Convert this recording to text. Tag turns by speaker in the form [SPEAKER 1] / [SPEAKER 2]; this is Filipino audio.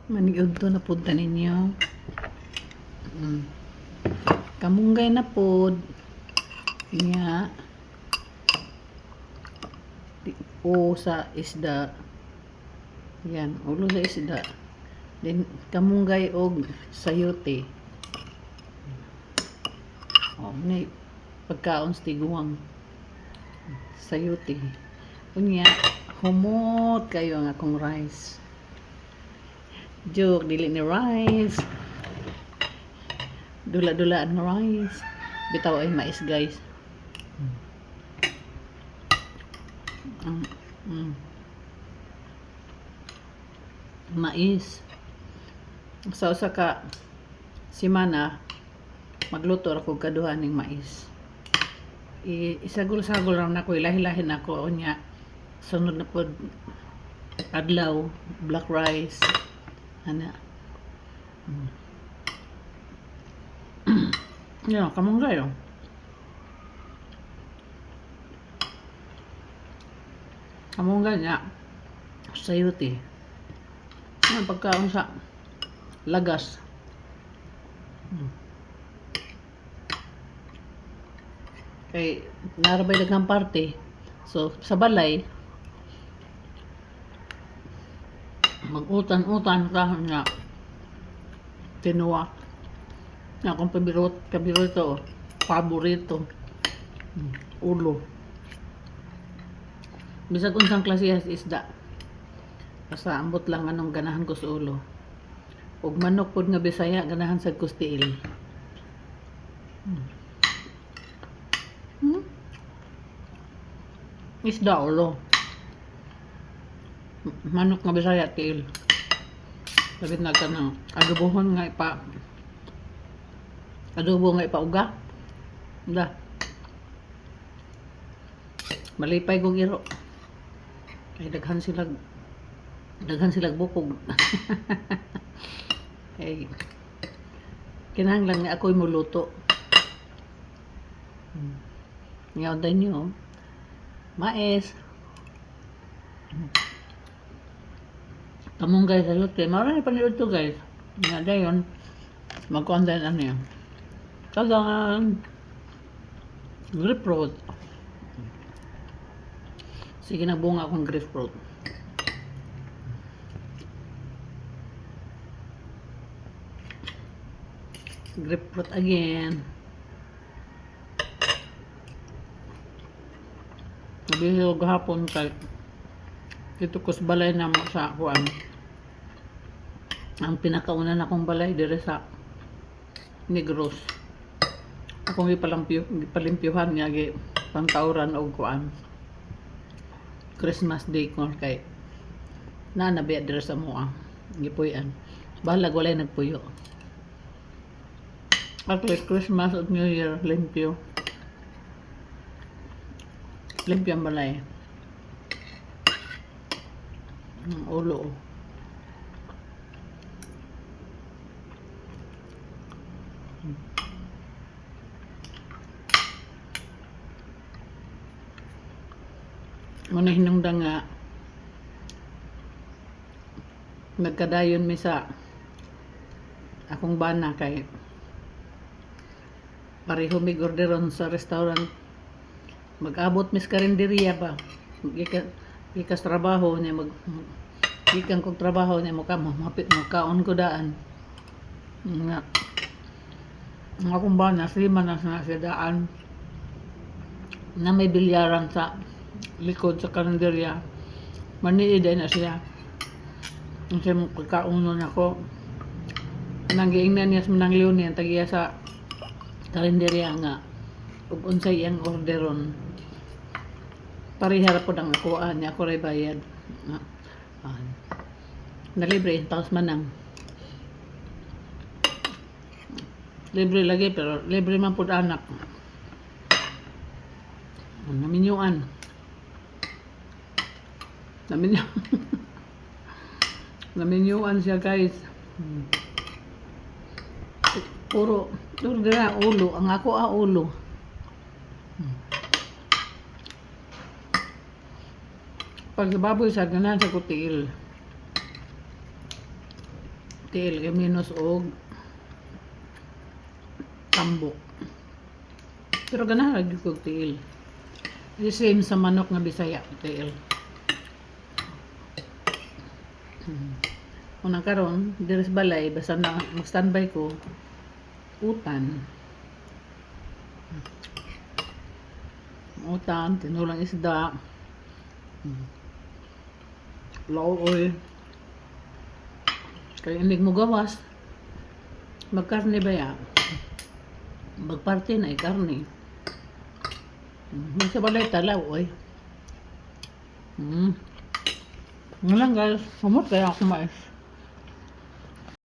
[SPEAKER 1] Maniog to na punta ninyo. Mm. Kamunggay na pod. Nya. O sa isda. Yan, ulo sa isda. Then kamunggay og sayote. Oh, may pagkaon sa tiguang. Sayote. Unya, humot kayo ang akong rice. Joke, dili ni rice. Dula-dula ang rice. Bitaw ay mais, guys. Mais. Sa usa ka semana magluto ako kaduha ning mais. Isagol-sagol lang nako, ilahi-lahi nako unya. Sunod na pod adlaw, black rice. Ana. Yeah, kamunggay oh. Kamunggay niya. Sayote. Ang pagkaon sa lagas. Kay narabay daghang parte. So sa balay mag-utan-utan ka nga tinuwa. Na akong paborito, ulo. Bisag unsang klase isda. Basta ambot lang anong ganahan ko sa ulo. Ug manok pod nga Bisaya ganahan sa kustiil. Isda ulo. Manok nga Bisaya tiil. Sabi na ka ng adobohon nga adobo nga ipauga. Da. Malipay kong iro. Ay daghan silag bukog. Ay kinahanglan nga ako'y muluto. Ngayon din nyo mais. Kamunggay sa lote. Marami pa nilo to, guys. Nga dayon magkuhan din ano yun. Tagang grapefruit. Sige na bunga akong grapefruit. Grapefruit again. Nabihil gahapon kay dito ko sa balay na sa kuan. Ang pinakauna na akong balay dire sa Negros. Akong ipalimpyuhan nga gi pangtauran og kuan. Christmas day ko kay nabiya dire sa moa. Gipuy-an. Balag walay nagpuyo. Actually, Christmas at New Year, limpyo. Limpyo ang balay. Ulo. Muna hinungdan nga nagkadayon mi sa akong bana kay pareho mig orderon sa restaurant. Mag-abot mis karinderiya ba. Ikas trabaho niya ikan kong trabaho niya makaon ko daan. Nga ang akong bana lima na sa daan na may bilyaran sa likod sa karinderya. Maniiday na siya. Kasi pagkaunon ako nanggiingnan niya sa manangliw niya tagiya sa karinderya nga ug unsay iyang orderon parihara po ang akuan niya ako ray bayad na libre tapos manang libre lagi pero libre man pud anak naminyuan naminyuan siya, guys. Puro dira ulo ang ako ulo. Pag baboy sa ganan sa kutil. tiil kay minus og tambok. Pero ganahan gyud kog tiil. The same sa manok nga Bisaya, tiil. Unang karon, diris balay, basta na mag-standby ko, utan. Utan, tinulang isda. Laoy. Kaya inig mo gawas. Magkarne ba ya? Magparty na karne. Sa balay talaw, oy. Nga lang guys, sumot kaya ako mais.